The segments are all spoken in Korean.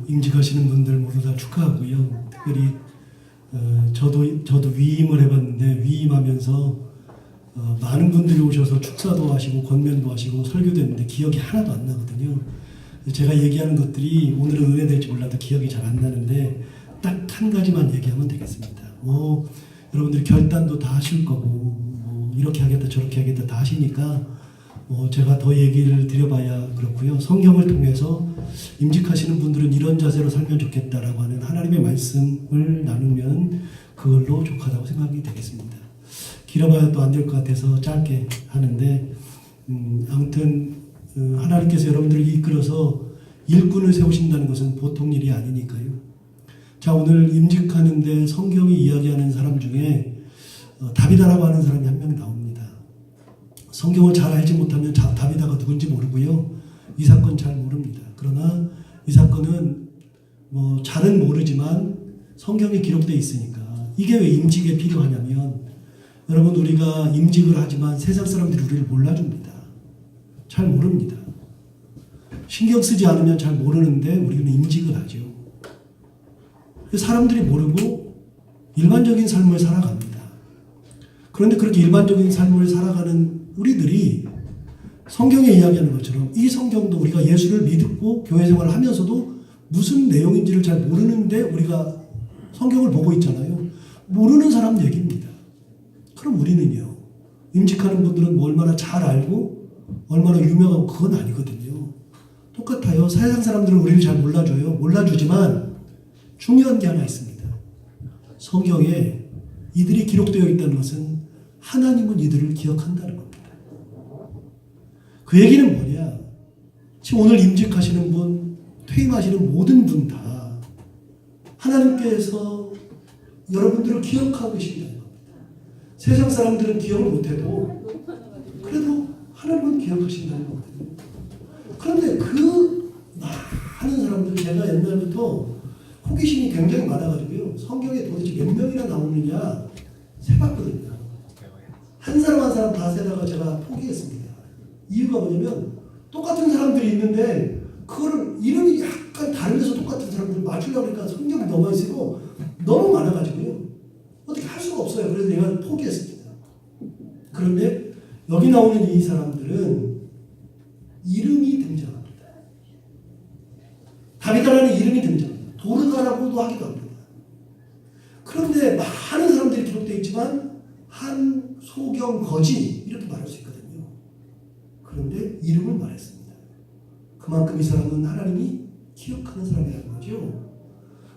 임직하시는 분들 모두 다 축하하고요. 특별히 저도 위임을 해봤는데 위임하면서 많은 분들이 오셔서 축사도 하시고 권면도 하시고 설교도 했는데 기억이 하나도 안 나거든요. 제가 얘기하는 것들이 오늘은 의외될지 몰라도 기억이 잘 안 나는데 딱 한 가지만 얘기하면 되겠습니다. 여러분들이 결단도 다 하실 거고 이렇게 하겠다 저렇게 하겠다 다 하시니까 제가 더 얘기를 드려봐야 그렇고요. 성경을 통해서 임직하시는 분들은 이런 자세로 살면 좋겠다라고 하는 하나님의 말씀을 나누면 그걸로 족하다고 생각이 되겠습니다. 길어봐야 또 안 될 것 같아서 짧게 하는데 아무튼 하나님께서 여러분들을 이끌어서 일꾼을 세우신다는 것은 보통 일이 아니니까요. 자, 오늘 임직하는데 성경이 이야기하는 사람 중에 다비다라고 하는 사람이 한 명 나옵니다. 성경을 잘 알지 못하면 다비다가 누군지 모르고요. 이 사건 잘 모릅니다. 그러나 이 사건은 잘은 모르지만 성경에 기록되어 있으니까 이게 왜 임직에 필요하냐면 여러분 우리가 임직을 하지만 세상 사람들이 우리를 몰라줍니다. 잘 모릅니다. 신경 쓰지 않으면 잘 모르는데 우리는 임직을 하죠. 사람들이 모르고 일반적인 삶을 살아갑니다. 그런데 그렇게 일반적인 삶을 살아가는 우리들이 성경에 이야기하는 것처럼 이 성경도 우리가 예수를 믿고 교회 생활을 하면서도 무슨 내용인지를 잘 모르는데 우리가 성경을 보고 있잖아요. 모르는 사람 얘기입니다. 그럼 우리는요. 임직하는 분들은 뭐 얼마나 잘 알고 얼마나 유명하고 그건 아니거든요. 똑같아요. 세상 사람들은 우리를 잘 몰라줘요. 몰라주지만 중요한 게 하나 있습니다. 성경에 이들이 기록되어 있다는 것은 하나님은 이들을 기억한다는 겁니다. 그 얘기는 뭐냐? 지금 오늘 임직하시는 분, 퇴임하시는 모든 분 다 하나님께서 여러분들을 기억하고 계신다는 겁니다. 세상 사람들은 기억을 못해도 그래도 하나님은 기억하신다는 거거든요. 그런데 그 많은 사람들 제가 옛날부터 호기심이 굉장히 많아가지고요. 성경에 도대체 몇 명이나 나오느냐 세봤거든요. 한 사람 한 사람 다 세다가 제가 포기했습니다. 이유가 뭐냐면 똑같은 사람들이 있는데 그거를 이름이 약간 다른 데서 똑같은 사람들 맞추려고 하니까 성경이 너무 많이 쓰고 너무 많아가지고요. 어떻게 할 수가 없어요. 그래서 내가 포기했습니다. 그런데 여기 나오는 이 사람들은 이름이 등장합니다. 다비다라는 이름이 등장합니다. 도르가라고도 하기도 합니다. 그런데 많은 사람들이 기록되어 있지만 한 소경 거지 이렇게 말할 수 있거든요. 그런데 이름을 말했습니다. 그만큼 이 사람은 하나님이 기억하는 사람이라는 거죠.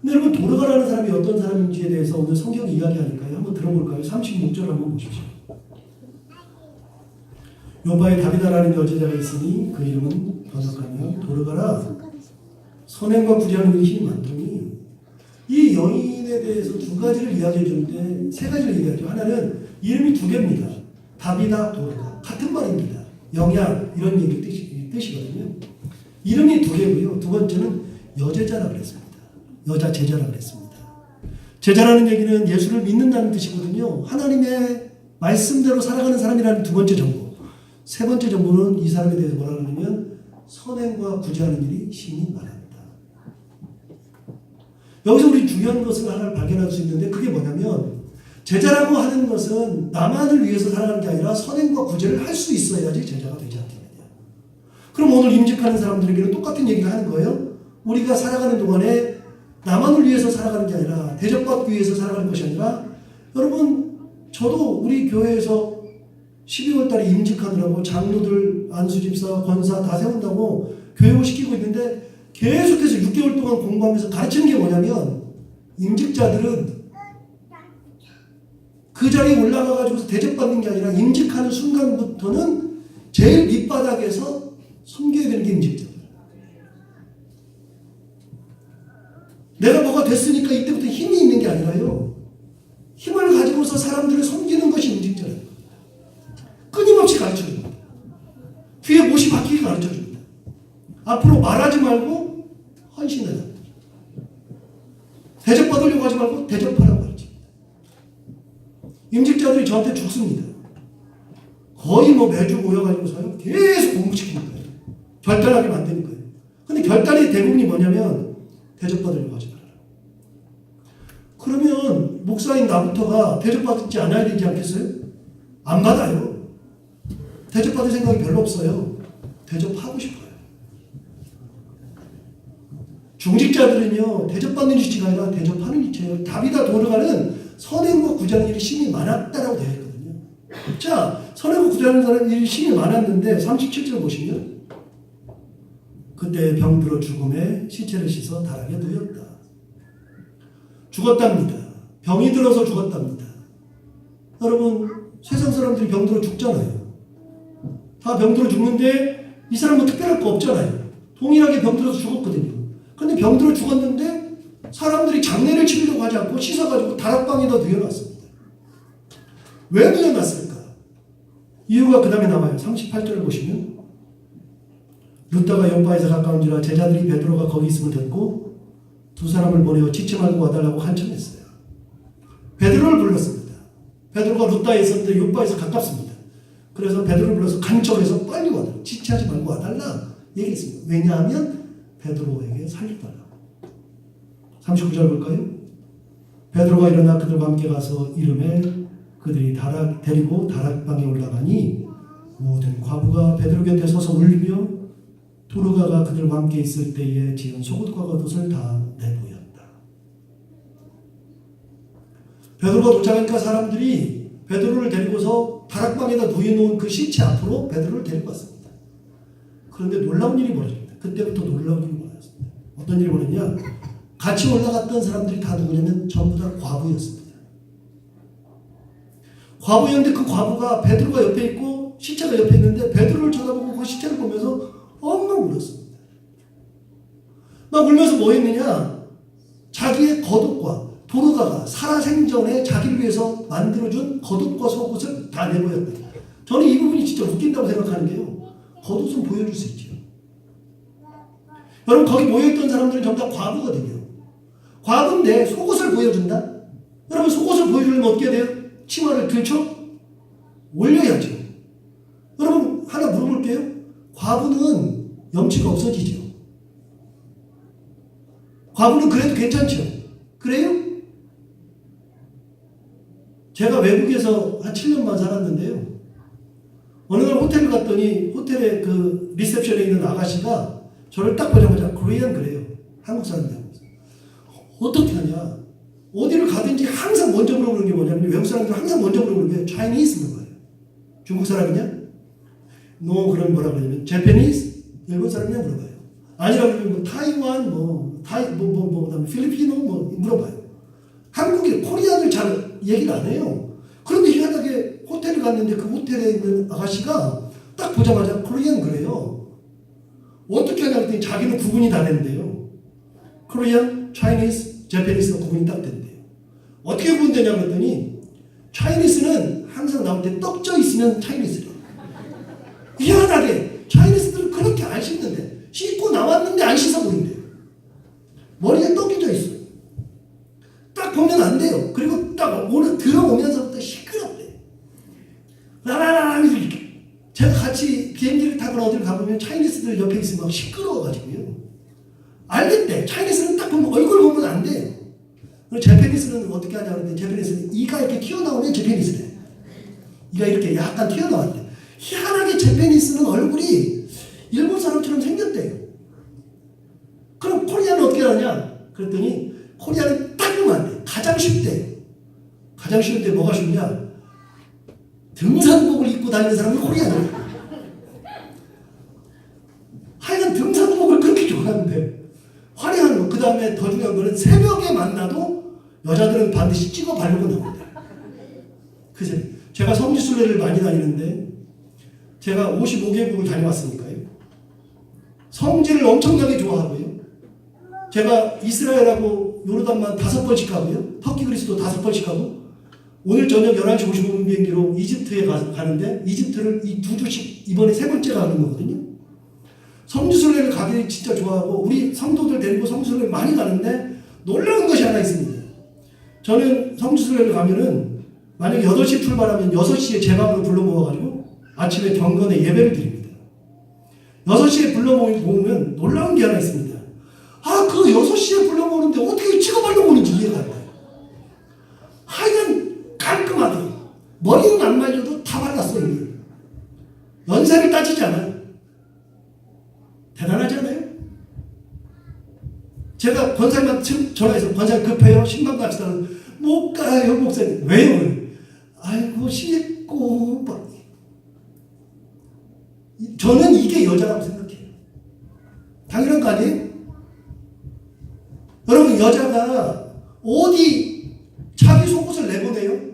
근데 여러분 도르가라는 사람이 어떤 사람인지에 대해서 오늘 성경이 이야기하니까요. 한번 들어볼까요? 36절 한번 보십시오. 요바에 다비다라는 여제자가 있으니 그 이름은 번역하면 도르가라 선행과 구제하는 일이 힘이 많더니 이 여인에 대해서 두 가지를 이야기해 주는데 세 가지를 얘기하죠. 하나는 이름이 두 개입니다. 다비다, 도르가 같은 말입니다. 영양 이런 얘기 뜻이거든요. 이름이 두 개고요. 두 번째는 여제자라 그랬습니다. 여자 제자라 그랬습니다. 제자라는 얘기는 예수를 믿는다는 뜻이거든요. 하나님의 말씀대로 살아가는 사람이라는 두 번째 정보. 세 번째 정보는 이 사람에 대해서 뭐라 그러냐면 선행과 구제하는 일이 심히 많았다. 여기서 우리 중요한 것을 하나를 발견할 수 있는데 그게 뭐냐면 제자라고 하는 것은 나만을 위해서 살아가는 게 아니라 선행과 구제를 할 수 있어야지 제자가 되지 않겠느냐. 그럼 오늘 임직하는 사람들에게는 똑같은 얘기를 하는 거예요. 우리가 살아가는 동안에 나만을 위해서 살아가는 게 아니라 대접받기 위해서 살아가는 것이 아니라 여러분 저도 우리 교회에서 12월 달에 임직하느라고 장로들, 안수집사, 권사 다 세운다고 교육을 시키고 있는데 계속해서 6개월 동안 공부하면서 가르치는 게 뭐냐면 임직자들은 그 자리에 올라가가지고 대접받는 게 아니라 임직하는 순간부터는 제일 밑바닥에서 섬겨야 되는 게 임직자들. 내가 뭐가 됐으니까 이때부터 힘이 있는 게 아니라요. 힘을 가지고서 사람들을 섬기는 것이 임직자예요. 끊임없이 가르쳐줍니다. 귀에 못이 박히게 가르쳐줍니다. 앞으로 말하지 말고 헌신해라. 대접받으려고 하지 말고 대접하라고 가르칩니다. 임직자들이 저한테 죽습니다. 거의 매주 모여가지고서요. 계속 공부시키는 거예요. 결단하게 만드는 거예요. 근데 결단의 대부분이 뭐냐면 대접받으려고 하지 말아라. 그러면 목사인 나부터가 대접받지 않아야 되지 않겠어요? 안 받아요. 대접받을 생각이 별로 없어요. 대접하고 싶어요. 중직자들은요, 대접받는 위치가 아니라 대접하는 위치예요. 다비다 도르가는 선행과 구제하는 일이 심히 많았다라고 되어 있거든요. 자, 선행과 구제하는 일이 심히 많았는데 37절 보시면 그때 병들어 죽음에 시체를 씻어 다락에 누였다. 죽었답니다. 병이 들어서 죽었답니다. 여러분, 세상 사람들이 병들어 죽잖아요. 다 병들어 죽는데 이 사람은 특별할 거 없잖아요. 동일하게 병들어서 죽었거든요. 근데 병들어 죽었는데 사람들이 장례를 치르려고 하지 않고 씻어가지고 다락방에다 누워놨습니다. 왜 누워놨을까? 이유가 그 다음에 나와요. 38절을 보시면 룻다가 요바에서 가까운지라 제자들이 베드로가 거기 있음을 듣고 두 사람을 보내어 지체 말고 와달라고 한청했어요. 베드로를 불렀습니다. 베드로가 룻다에 있었는데 요바에서 가깝습니다. 그래서 베드로를 불러서 간척해서 빨리 와달라. 지체하지 말고 와달라 얘기했습니다. 왜냐하면 베드로에게 살려달라고. 39절 볼까요? 베드로가 일어나 그들과 함께 가서 이름에 그들이 데리고 다락방에 올라가니 모든 과부가 베드로 곁에 서서 울며 도르가가 그들과 함께 있을 때에 지은 속옷과 겉옷을 다 내보였다. 베드로가 도착하니까 사람들이 베드로를 데리고서 다락방에다 누워놓은 그 시체 앞으로 베드로를 데리고 왔습니다. 그런데 놀라운 일이 벌어집니다. 그때부터 놀라운 일이 벌어졌습니다. 어떤 일이 벌어졌냐? 같이 올라갔던 사람들이 다 누구냐면 전부 다 과부였습니다. 과부였는데 그 과부가 베드로가 옆에 있고 시체가 옆에 있는데 베드로를 쳐다보고 그 시체를 보면서 엉엉 울었습니다. 막 울면서 뭐 했느냐? 자기의 겉옷과 도르가가 살아생전에 자기를 위해서 만들어준 겉옷과 속옷을 다 내보였다. 저는 이 부분이 진짜 웃긴다고 생각하는 게요. 겉옷은 보여줄 수 있죠. 여러분 거기 모여있던 사람들은 전부 다 과부거든요. 과부인데 속옷을 보여준다? 여러분 속옷을 보여주려면 어떻게 돼요? 치마를 들쳐? 올려야죠. 여러분 하나 물어볼게요. 과부는 염치가 없어지죠. 과부는 그래도 괜찮죠. 그래요? 제가 외국에서 한 7년만 살았는데요. 어느 날 호텔을 갔더니 호텔의 그 리셉션에 있는 아가씨가 저를 딱 보자마자 코리안 그래요. 한국 사람이라고. 어떻게 하냐? 어디를 가든지 항상 먼저 물어보는 게 뭐냐면 외국 사람들은 항상 먼저 물어보는 게 Chinese 거예요. 중국 사람이냐? No, 그럼 뭐라 그러냐면 Japanese? 일본 사람이냐 물어봐요. 아니라고 그러면 뭐 타이완, 그다음에 필리핀어 물어봐요. 한국에 코리안을 잘 얘기를 안 해요. 그런데 희한하게 호텔을 갔는데 그 호텔에 있는 아가씨가 딱 보자마자 코리안 그래요. 어떻게 하냐 그랬더니 자기는 구분이 다 된대요. 코리안, 차이니스, 재패니스가 구분이 딱 된대요. 어떻게 구분되냐 그랬더니 차이니스는 항상 나올 때 떡져 있으면 차이니스래요. 희한하게 차이니스들은 그렇게 안 씻는데 씻고 나왔는데 안 씻어 보인대요. 머리에 떡이 져 있어요. 딱 보면 안 돼요. 그리고 딱 들어오면서부터 시끄럽대. 라라라 이렇게. 제가 같이 비행기를 타거나 어디를 가보면 차이니스들 옆에 있으면 막 시끄러워가지고요. 알겠대. 차이니스는 딱 보면 얼굴 보면 안 돼요. 그리고 재패니스는 어떻게 하냐 그러는데 재패니스는 이가 이렇게 튀어나오면 재패니스래. 이가 이렇게 약간 튀어나왔대. 희한하게 재패니스는 얼굴이 일본 사람처럼 생겼대요. 그럼 코리아는 어떻게 하냐? 그랬더니 코리아는 딱 보면 안 돼. 가장 쉽대요. 가장 쉬운데 뭐가 쉽냐? 등산복을 입고 다니는 사람이 코리아는 하여간 등산복을 그렇게 좋아하는데 화려한 거. 그 다음에 더 중요한 거는 새벽에 만나도 여자들은 반드시 찍어 바르고 나온다. 그제 제가 성지순례를 많이 다니는데 제가 55개국을 다녀왔으니까요. 성지를 엄청나게 좋아하고요. 제가 이스라엘하고 요르단만 5번씩 가고요. 터키 그리스도 5번씩 가고 오늘 저녁 11시 55분 비행기로 이집트에 가는데 이집트를 이 2주씩 이번에 3번째 가는 거거든요. 성지순례를 가기 진짜 좋아하고 우리 성도들 데리고 성지순례를 많이 가는데 놀라운 것이 하나 있습니다. 저는 성지순례를 가면은 만약에 8시 출발하면 6시에 제 방으로 불러 모아가지고 아침에 경건에 예배를 드립니다. 6시에 불러모으면 놀라운 게 하나 있습니다. 그 6시에 불러모으는데 어떻게 찍어발로 오는지 이해가 안 돼요. 하여간 깔끔하게 머리는 안 말려도 다 발랐어요. 이미. 연세를 따지지 않아요. 대단하지 않아요? 제가 권사님한테 전화해서 권사님 급해요. 신방 갑시다. 못 가요 목사님. 왜요? 아이고 씻고 막. 저는 이게 여자라고 생각해요. 당연한 거 아니에요? 여러분 여자가 어디 자기 속옷을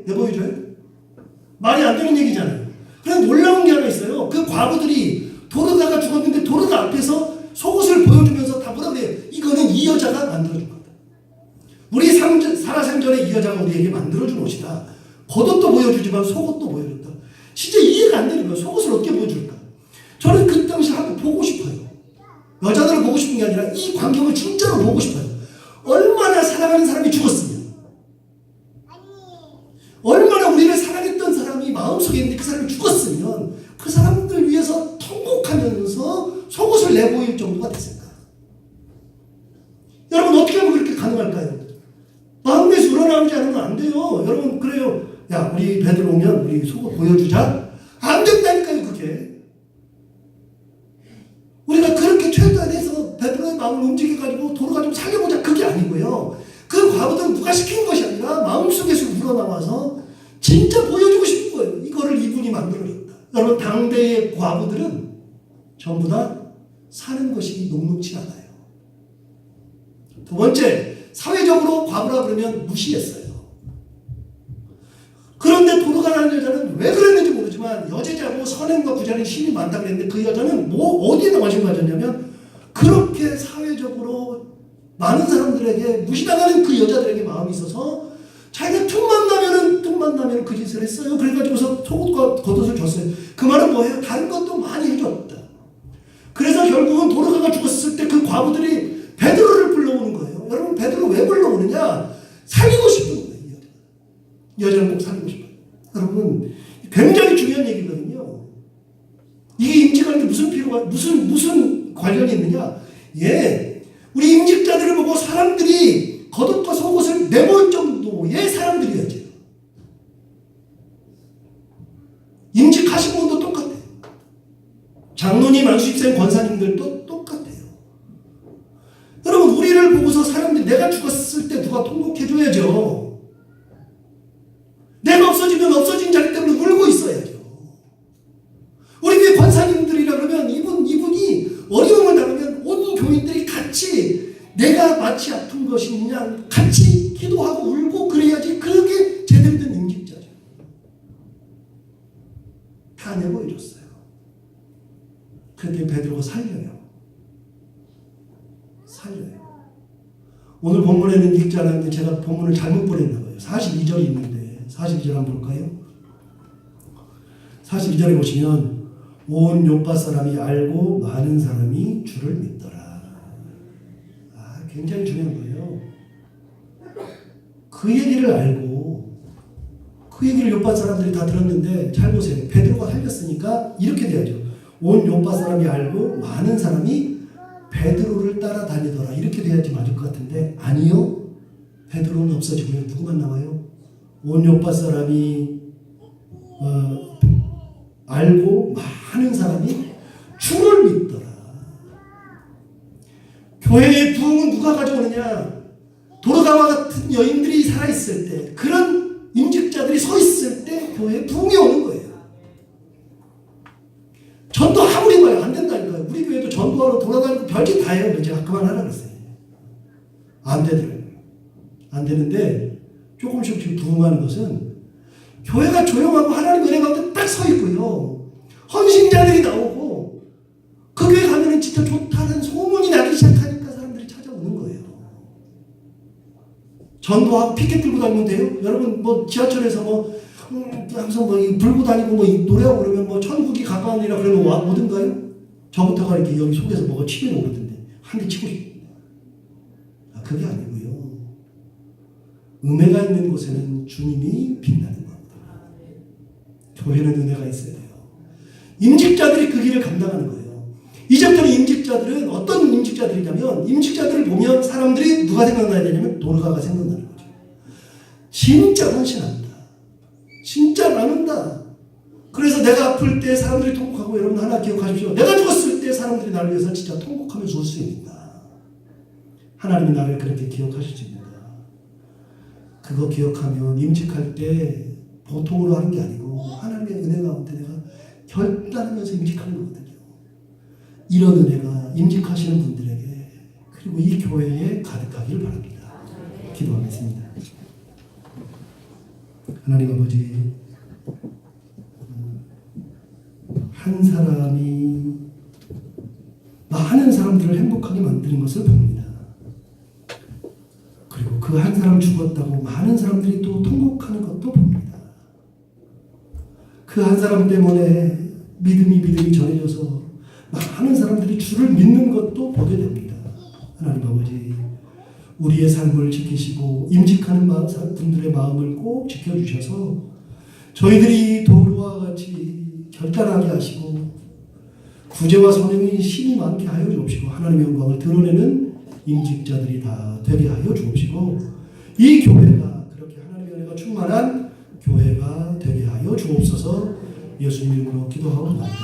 내보여줘요? 말이 안 되는 얘기잖아요. 그런데 놀라운 게 하나 있어요. 그 과부들이 도르다가 죽었는데 도르다 앞에서 속옷을 보여주면서 다 뭐라 그래요? 이거는 이 여자가 만들어준 거다. 우리 살아생전에 이 여자가 우리에게 만들어준 옷이다. 겉옷도 보여주지만 속옷도 보여줬다. 진짜 이해가 안 되는 거예요. 속옷을 어떻게 보여줄까? 저는 그 당시 한번 보고 싶어요. 여자들을 보고 싶은 게 아니라 이 광경을 진짜로 보고 싶어요. 얼마나 사랑하는 사람이 죽었으면, 얼마나 우리를 사랑했던 사람이 마음속에 있는데 그 사람이 죽었으면 그 사람들 위해서 통곡하면서 속옷을 내보일 정도가 됐을까? 여러분 어떻게 하면 그렇게 가능할까요? 마음에서 우러나오지 않으면 안 돼요. 여러분 그래요. 야 우리 베드로 오면 우리 속옷 보여주자. 안 된다니까요 그게. 우리가 그렇게 최대한해서 베드로의 마음을 움직여가지고 도로가 좀 살려보자 그게 아니고요. 그 과부들은 누가 시킨 것이 아니라 마음속에서 우러나와서 진짜 보여주고 싶은 거예요. 이거를 이분이 만들어줬다. 여러분 당대의 과부들은 전부 다 사는 것이 녹록치 않아요. 두 번째, 사회적으로 과부라 그러면 무시했어요. 그런데 도로가라는 여자는 왜 그랬는지 모르지만 여제자고 선행과 부자는 힘이 많다 그랬는데 그 여자는 어디에 관심 가졌냐면 그렇게 사회적으로 많은 사람들에게 무시당하는 그 여자들에게 마음이 있어서 자기가 틈만 나면은 그 짓을 했어요. 그래가지고서 속옷과 겉옷을 줬어요. 그 말은 뭐예요? 다른 것도 많이 해줬다. 그래서 결국은 도르가가 죽었을 때 그 과부들이 베드로를 불러오는 거예요. 여러분 베드로 왜 불러오느냐? 살리고 싶은 거예요. 여자는 꼭 살리고 싶어요. 여러분 굉장히 중요한 얘기거든요. 이게 임직하는 게 무슨 관련이 있느냐? 우리 임직자들을 보고 사람들이 겉옷과 속옷을 내볼 정도의 사람들이어야죠. 임직하신 분도 똑같아요. 장로님, 안수집사님, 권사님들도 똑같아요. 여러분 우리를 보고서 사람들이 내가 죽었을 때 누가 통곡해줘야죠. 내가 없어지면 없어진 자리 때문에 울고 있어야죠. 우리 교회 권사님들이라 그러면 이분이 어려움을 당하면 온 교인들이 같이 내가 마치 아픈 것이 있냐 같이 기도하고 울고 그래야지 그게 제대로 된 임직자죠. 다 내보여줬어요. 그때 베드로가 살려요. 오늘 본문에는 읽지 않았는데 제가 본문을 잘못 보냈나 봐요. 42절이 있는데 42절 한번 볼까요? 42절에 보시면 온 요파 사람이 알고 많은 사람이 주를 믿더라. 굉장히 중요한 거예요. 그 얘기를 알고 그 얘기를 요파 사람들이 다 들었는데 잘 보세요. 베드로가 살렸으니까 이렇게 돼야죠. 온 요파 사람이 알고 많은 사람이 베드로를 따라다니더라. 이렇게 돼야지 맞을 것 같은데 아니요. 베드로는 없어지고요. 누구만 나와요? 온 요파 사람이 알고 많은 사람이 주를 믿더라. 교회의 부흥은 누가 가져오느냐? 도르가와 같은 여인들이 살아있을 때, 그런 임직자들이 서 있을 때 교회에 부흥이 오는 거예요. 전도 아무리 봐요. 안 된다니까요. 우리 교회도 전도하러 돌아다니고 별짓 다 해요. 제가 그만하라 그랬어요. 안 되더라고요. 안 되는데 조금씩 부흥하는 것은 교회가 조용하고 하나님 은혜 가운데 딱 서 있고요. 헌신자들이 나오고 그 교회 가면은 진짜 좋다는 소문이 나기 시작하니까 사람들이 찾아오는 거예요. 전도하고 피켓 들고 다니면 돼요? 여러분 뭐 지하철에서 항상 불고 다니고 노래하고 그러면 천국이 가까우니라 그러면 오든가요? 저부터가 이렇게 여기 속에서 뭐가 치면 오르던데 한 대 치고 싶어요. 그게 아니고요. 은혜가 있는 곳에는 주님이 빛나는 겁니다. 교회는 은혜가 있어야 돼요. 임직자들이 그 길을 감당하는 거예요. 이제부터는 임직자들은 어떤 임직자들이냐면, 임직자들을 보면 사람들이 누가 생각나야 되냐면 노르가가 생각나는 거죠. 진짜 헌신한다. 진짜 나눈다. 그래서 내가 아플 때 사람들이 통곡하고, 여러분 하나 기억하십시오. 내가 죽었을 때 사람들이 나를 위해서 진짜 통곡하며 죽을 수 있는가. 하나님이 나를 그렇게 기억하실 수 있는가. 그거 기억하면 임직할 때 보통으로 하는 게 아니고 하나님의 은혜 가운데 내가 결단하면서 임직하는 거거든요. 이런 은혜가 임직하시는 분들에게 그리고 이 교회에 가득하기를 바랍니다. 기도하겠습니다. 하나님 아버지, 한 사람이 많은 사람들을 행복하게 만드는 것을 봅니다. 그리고 그 한 사람 죽었다고 많은 사람들이 또 통곡하는 것도 봅니다. 그 한 사람 때문에 믿음이 전해져서 많은 사람들이 주를 믿는 것도 보게 됩니다. 하나님 아버지, 우리의 삶을 지키시고 임직하는 분들의 마음을 꼭 지켜주셔서 저희들이 도로와 같이 결단하게 하시고 구제와 선행이 힘이 많게 하여 주옵시고 하나님의 영광을 드러내는 임직자들이 다 되게 하여 주옵시고 이 교회가 그렇게 하나님의 은혜가 충만한 교회가 되게 하여 주옵소서. 예수님 이름으로 기도하옵나이다.